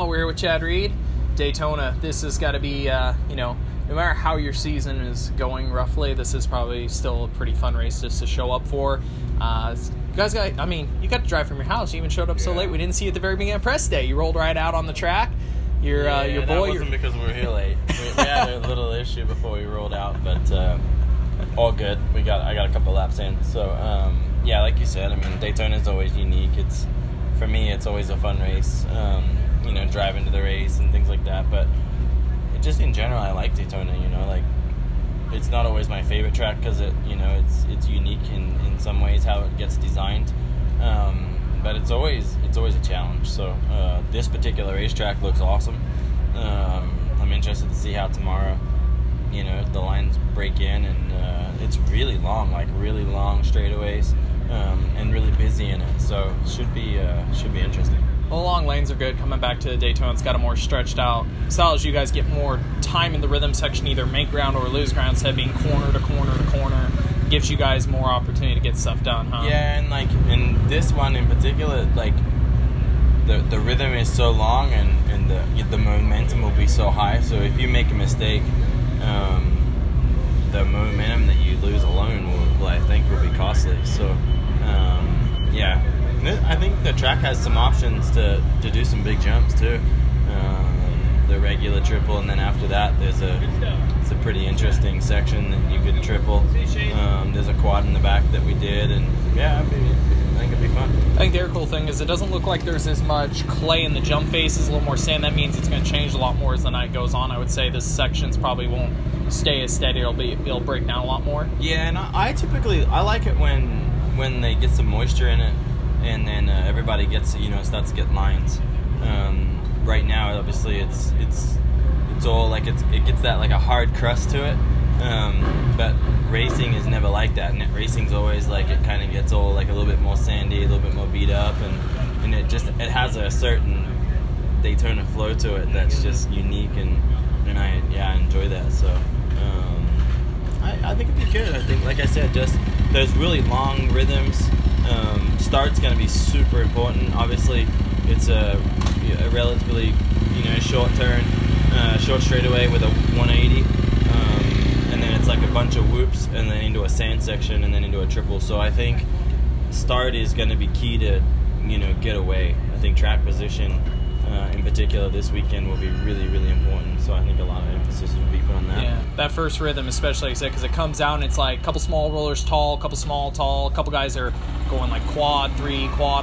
We're here with Chad Reed. Daytona, this has got to be, no matter how your season is going roughly, this is probably still a pretty fun race just to show up for. You guys you got to drive from your house. You even showed up so late. We didn't see you at the very beginning of press day. You rolled right out on the track. Your boy. That wasn't because we were here late. We had a little issue before we rolled out, but all good. I got a couple laps in. So like you said, Daytona is always unique. For me, it's always a fun race. Driving to the race and things like that. But just in general, I like Daytona. It's not always my favorite track because it's unique in some ways how it gets designed. But it's always a challenge. So this particular racetrack looks awesome. I'm interested to see how tomorrow, the lines break in, and it's really long straightaways, and really busy in it. So it should be interesting. Well, the long lanes are good. Coming back to Daytona, it's got a more stretched out style as you guys get more time in the rhythm section, either make ground or lose ground, instead of being corner to corner to corner. Gives you guys more opportunity to get stuff done, huh? Yeah, and in this one in particular, the rhythm is so long and the momentum will be so high. So if you make a mistake, the momentum that you lose alone will be costly. So I think the track has some options to do some big jumps too. The regular triple, and then after that it's a pretty interesting section that you could triple. There's a quad in the back that we did, and I think it'd be fun. I think the other cool thing is it doesn't look like there's as much clay in the jump faces, a little more sand. That means it's going to change a lot more as the night goes on. I would say this sections probably won't stay as steady. It'll break down a lot more. Yeah, and I like it when they get some moisture in it, and then everybody gets starts to get lines. Right now, obviously, it's all it gets that a hard crust to it. But racing is never like that. And racing's always it kind of gets all a little bit more sandy, a little bit more beat up, and it has a certain Daytona flow to it that's just unique, and I enjoy that. So I think it'd be good. I think, like I said, just those really long rhythms. Start's going to be super important. Obviously, it's a relatively short turn, short straightaway with a 180, and then it's a bunch of whoops, and then into a sand section, and then into a triple. So I think start is going to be key to get away. I think track position in particular this weekend will be really, really important. So I think a lot of emphasis will be put on that. Yeah, that first rhythm, especially, like I said, because it comes out and it's a couple small rollers tall, a couple small tall, a couple guys are going quad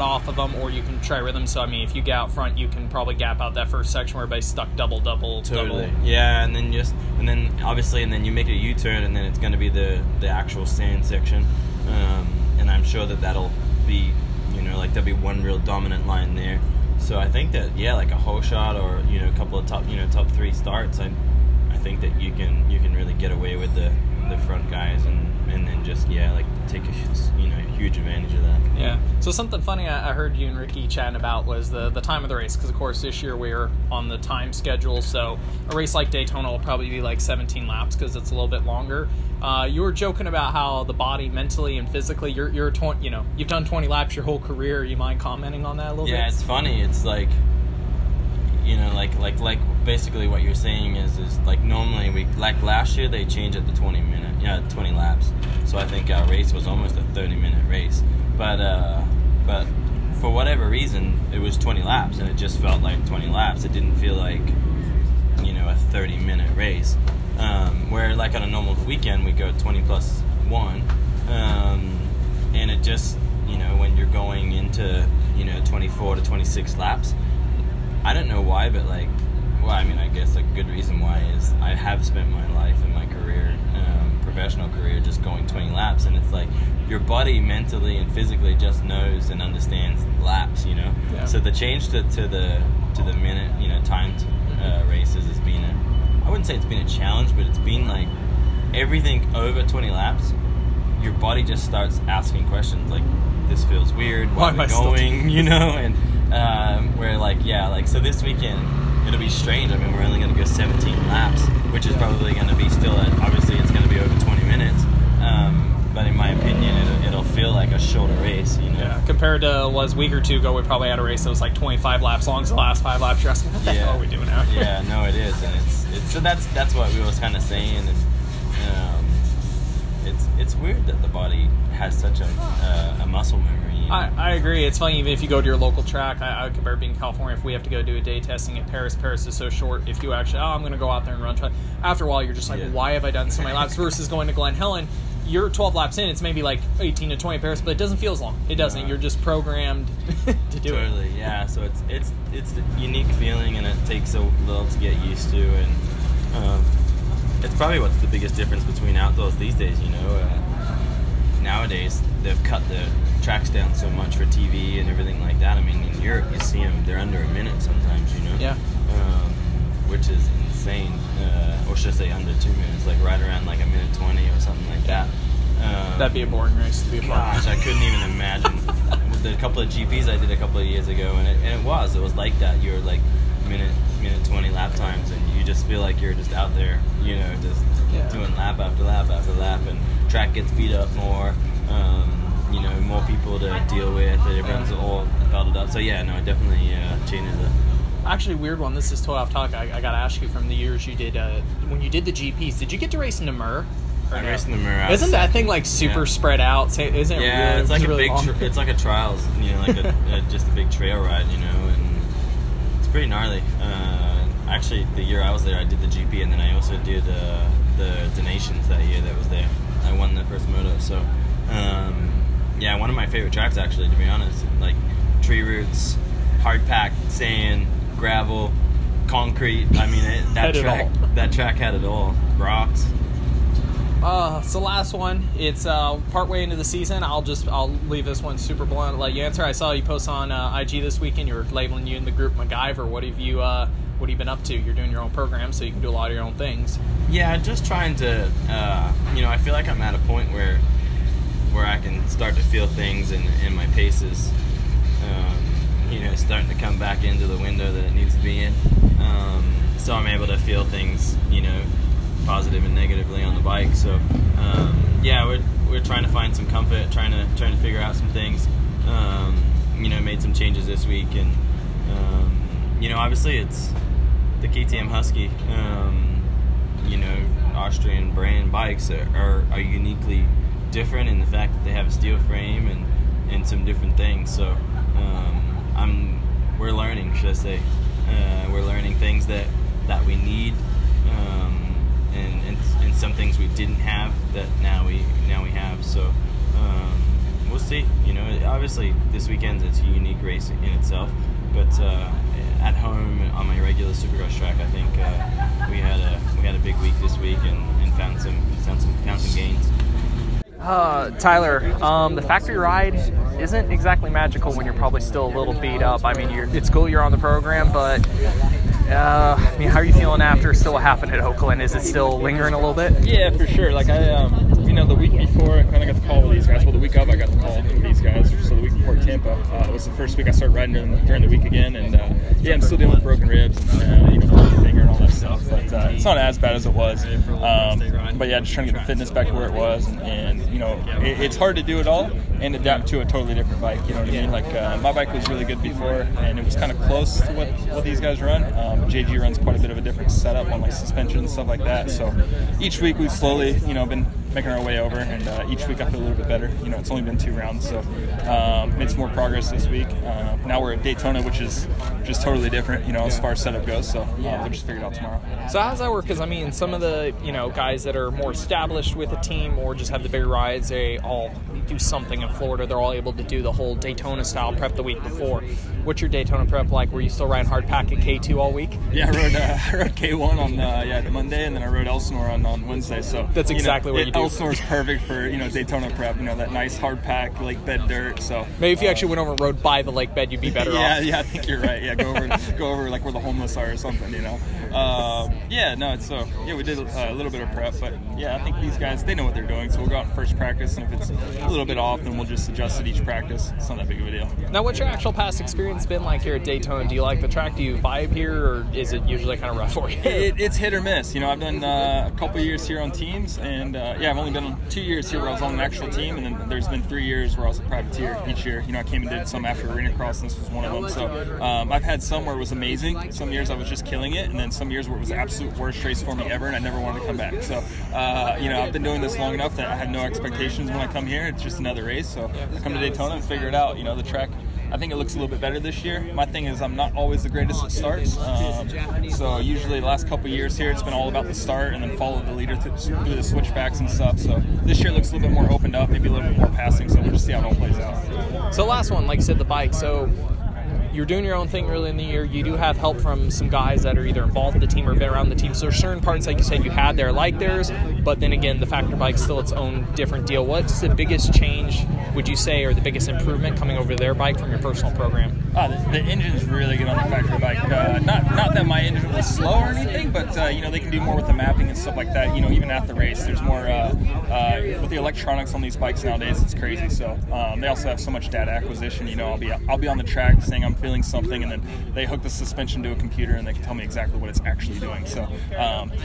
off of them, or you can try rhythm. So if you get out front, you can probably gap out that first section where everybody's stuck double. Totally. Yeah, and then obviously you make a U-turn, and then it's going to be the actual sand section, and I'm sure that'll be there'll be one real dominant line there. So I think that a whole shot or a couple of top three starts, I think that you can really get away with the front guys and then just take a huge advantage of that. Yeah. So something funny I heard you and Ricky chatting about was the time of the race, because of course this year we're on the time schedule. So a race like Daytona will probably be 17 laps because it's a little bit longer. You were joking about how the body mentally and physically, you've done 20 laps your whole career. You mind commenting on that a little bit? Yeah, it's funny. It's basically what you're saying is normally last year they changed it to 20 laps. So I think our race was almost a 30-minute race. But for whatever reason, it was 20 laps, and it just felt like 20 laps. It didn't feel like a 30-minute race. Where on a normal weekend we go 20 plus 1, and it just when you're going into 24 to 26 laps, I don't know why, but I guess a good reason why is I have spent my life and my career, professional career, just going 20 laps, and it's your body mentally and physically just knows and understands laps, Yeah. So the change to the minute, timed races has been I wouldn't say it's been a challenge, but it's been everything over 20 laps, your body just starts asking questions this feels weird, why am I going, and where so this weekend it'll be strange. We're only going to go 17 laps, which is probably going to be still obviously it's going to be over 20 minutes, but in my opinion it'll feel like a shorter race, you know. Yeah, compared to a week or two ago, we probably had a race that was like 25 laps long. So the last 5 laps, you're asking, what the hell are we doing out here? Yeah, no, it is, and it's so that's what we was kind of saying. And, it's weird that the body has such a muscle memory. You know? I agree. It's funny, even if you go to your local track, I would compare being in California, if we have to go do a day testing at Paris is so short. If you actually, I'm going to go out there and run track, after a while, you're just like, why have I done so many laps? Versus going to Glen Helen, you're 12 laps in, it's maybe like 18 to 20 Paris, but it doesn't feel as long. It doesn't. You're just programmed to do it. Totally, yeah. So it's a unique feeling, and it takes a little to get used to, and it's probably what's the biggest difference between outdoors these days, you know. Nowadays, they've cut the tracks down so much for TV and everything like that. I mean, in Europe, you see them, they're under a minute sometimes, you know? Yeah. Which is insane. Or should I say under 2 minutes, like right around like a minute 20 or something like that. That'd be a boring race to be a part of. Gosh, I couldn't even imagine. The couple of GPs I did a couple of years ago, and it was like that. You're like minute 20 lap times, and you just feel like you're just out there, you know, just doing lap after lap after lap, and track gets beat up more, you know, more people to deal with, everyone's all belted up, so yeah, no, it definitely changes it. Actually, weird one, this is totally off topic, I gotta ask you, from the years you did, when you did the GPs, did you get to race in Namur? I raced in Namur. Isn't that thing like super spread out? Isn't it? Yeah, really, it's like really a big, it's like a trials, you know, like just a big trail ride, you know, and it's pretty gnarly. Actually, the year I was there, I did the GP, and then I also did the donations that year that was there. I won the first moto, so yeah, one of my favorite tracks actually, to be honest. Like tree roots, hard packed sand, gravel, concrete. I mean, that track had it all. Rocks. So last one, it's partway into the season. I'll leave this one super blunt and let you answer. I saw you post on IG this weekend. You're labeling you in the group MacGyver. What have you been up to? You're doing your own program, so you can do a lot of your own things. Yeah, just trying to, you know, I feel like I'm at a point where I can start to feel things in my paces, you know, starting to come back into the window that it needs to be in. So I'm able to feel things, you know, positive and negatively on the bike. So yeah, we're trying to find some comfort, trying to figure out some things. You know, made some changes this week, and you know, obviously it's the KTM Husky. You know, Austrian brand bikes are uniquely different in the fact that they have a steel frame and some different things. So we're learning, should I say? We're learning things that we need. And some things we didn't have that now we have. So we'll see. You know, obviously this weekend it's a unique race in itself, but at home on my regular Supercross track, I think we had a big week this week and found some gains. Tyler, the factory ride isn't exactly magical when you're probably still a little beat up. I mean, it's cool you're on the program, but I mean, how are you feeling after still what happened at Oakland? Is it still lingering a little bit? Yeah, for sure. Like you know, the week before I kind of got the call with these guys. Well, the week of I got the call with these guys. So the week before Tampa, it was the first week I started riding during the week again, and yeah, I'm still dealing with broken ribs, and, you know, broken finger and all that stuff. But it's not as bad as it was. But yeah, just trying to get the fitness back to where it was, and you know, it's hard to do it all and adapt to a totally different bike. You know what I mean? Like my bike was really good before, and it was kind of close to what these guys run. But JG runs quite a bit of a different setup on like suspension and stuff like that. So each week we've slowly, you know, been making our way over, and each week I feel a little bit better. You know, it's only been 2 rounds, so made some more progress this week. Now we're at Daytona, which is just totally different, you know, as far as setup goes. So we'll just figure it out tomorrow. So how does that work? Because I mean, some of the, you know, guys that are more established with a team or just have the bigger rides, they all do something in Florida. They're all able to do the whole Daytona style prep the week before. What's your Daytona prep like? Were you still riding hard pack at K2 all week? Yeah, I rode K1 on the Monday, and then I rode Elsinore on Wednesday. So that's exactly what you do. Elsinore's perfect for, you know, Daytona prep. You know, that nice hard pack lake bed dirt. So maybe if you actually went over and rode by the lake bed, you'd be better off. Yeah, I think you're right. Yeah, go over and go over like where the homeless are or something, you know. Yeah, no, it's yeah, we did a little bit of prep, but yeah, I think these guys, they know what they're doing, so we'll go out in first practice, and if it's a little bit off, then we'll just adjust at each practice. It's not that big of a deal. Now, what's your actual past experience been like here at Daytona? Do you like the track? Do you vibe here, or is it usually kind of rough for you? It's hit or miss. You know, I've done a couple years here on teams, and yeah, I've only been on 2 years here where I was on an actual team, and then there's been 3 years where I was a privateer each year. You know, I came and did some after Arena Cross, and this was one of them. So I've had some where it was amazing. Some years I was just killing it, and then some years where it was the absolute worst race for me ever, and I never wanted to come back. So, you know, I've been doing this long enough that I had no expectations when I come here. It's just another race. So I come to Daytona and figure it out. You know, the track, I think it looks a little bit better this year. My thing is I'm not always the greatest at starts. So usually the last couple years here, it's been all about the start and then follow the leader through the switchbacks and stuff. So this year looks a little bit more opened up, maybe a little bit more passing. So we'll just see how it all plays out. So last one, like you said, the bike. So you're doing your own thing early in the year. You do have help from some guys that are either involved in the team or been around the team. So there's certain parts, like you said, you had there like theirs, but then again, the factor bike's still its own different deal. What's the biggest change, would you say, or the biggest improvement coming over their bike from your personal program? The engine's really good on the factory bike. Not that my engine was slow or anything, but you know, they can do more with the mapping and stuff like that. You know, even at the race, there's more with the electronics on these bikes nowadays. It's crazy. So they also have so much data acquisition. You know, I'll be on the track saying I'm feeling something, and then they hook the suspension to a computer and they can tell me exactly what it's actually doing. So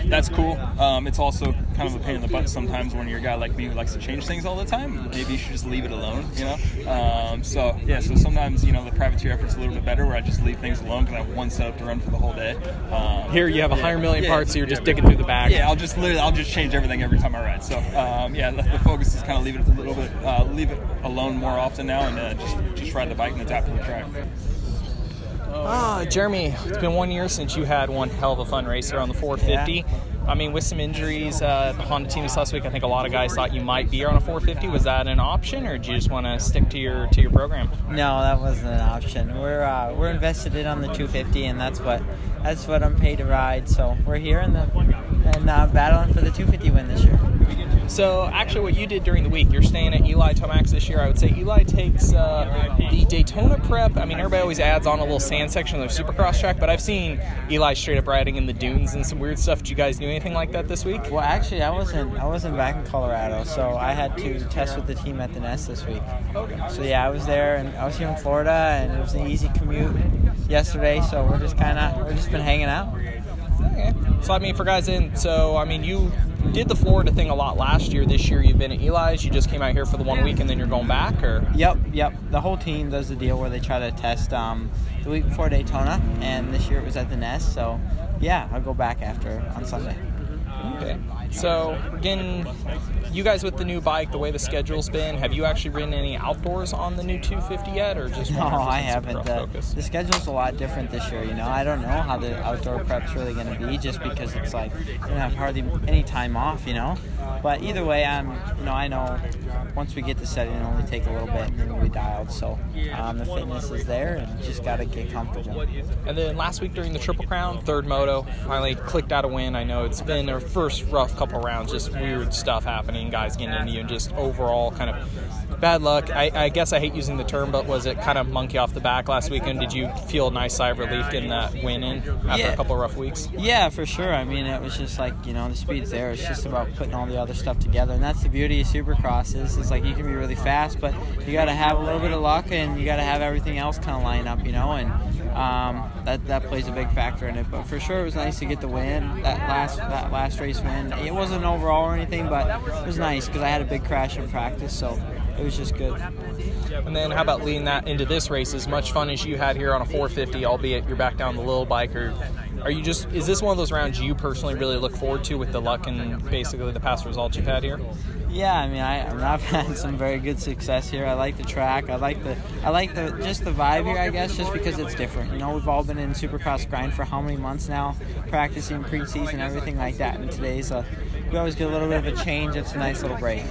that's cool. It's also kind of a pain in the butt sometimes when you're a guy like me who likes to change things all the time. Maybe you should just leave it alone, you know. So yeah, so sometimes, you know, the privateer effort's a little bit better where I just leave things alone because I have one setup to run for the whole day. Here you have 100,000,000 parts, so you're just digging through the bag. Yeah, I'll just change everything every time I ride. So yeah, the focus is kind of leave it a little bit, leave it alone more often now, and just ride the bike and adapt to the track. Jeremy, it's been 1 year since you had one hell of a fun race here on the 450. Yeah. I mean, with some injuries, the Honda team this last week, I think a lot of guys thought you might be here on a 450. Was that an option, or did you just want to stick to your program? No, that wasn't an option. We're invested in on the 250, and that's what I'm paid to ride. So we're here and battling for the 250 win this year. So actually what you did during the week, you're staying at Eli Tomax this year. I would say Eli takes the Daytona prep. I mean, everybody always adds on a little sand section of their Supercross track, but I've seen Eli straight up riding in the dunes and some weird stuff. Did you guys do anything like that this week? Well, actually, I wasn't back in Colorado, so I had to test with the team at the Nest this week. Okay. So yeah, I was there, and I was here in Florida, and it was an easy commute yesterday, so we're just been hanging out. Okay. So I mean, for guys you did the Florida thing a lot last year. This year you've been at Eli's. You just came out here for the 1 week and then you're going back, or? Yep. The whole team does the deal where they try to test the week before Daytona, and this year it was at the Nest. So yeah, I'll go back on Sunday. Okay. So again, you guys with the new bike, the way the schedule's been, have you actually ridden any outdoors on the new 250 yet, or just? No, I haven't. The schedule's a lot different this year. You know, I don't know how the outdoor prep's really going to be, just because it's like you don't have hardly any time off. You know, but either way, I know once we get to setting, it'll only take a little bit, and then we'll be dialed. So the fitness is there, and you just got to get comfortable. And then last week during the Triple Crown, third moto, finally clicked out a win. I know it's been our first rough couple rounds, just weird stuff happening, guys getting into you, and just overall kind of bad luck. I guess I hate using the term, but was it kind of monkey off the back last weekend? Did you feel a nice sigh of relief getting that win in after a couple of rough weeks? Yeah, for sure. I mean, it was just like, you know, the speed's there. It's just about putting all the other stuff together, and that's the beauty of Supercross is like you can be really fast, but you got to have a little bit of luck, and you got to have everything else kind of line up, you know, and that plays a big factor in it. But for sure, it was nice to get the win, that last race win. It wasn't overall or anything, but it was nice because I had a big crash in practice, so it was just good. And then how about leading that into this race? As much fun as you had here on a 450, albeit you're back down the little bike, or is this one of those rounds you personally really look forward to with the luck and basically the past results you've had here? Yeah, I mean, I've had some very good success here. I like the track. I like the just the vibe here, I guess, just because it's different. You know, we've all been in Supercross grind for how many months now, practicing preseason, everything like that. And today's we always get a little bit of a change. It's a nice little break.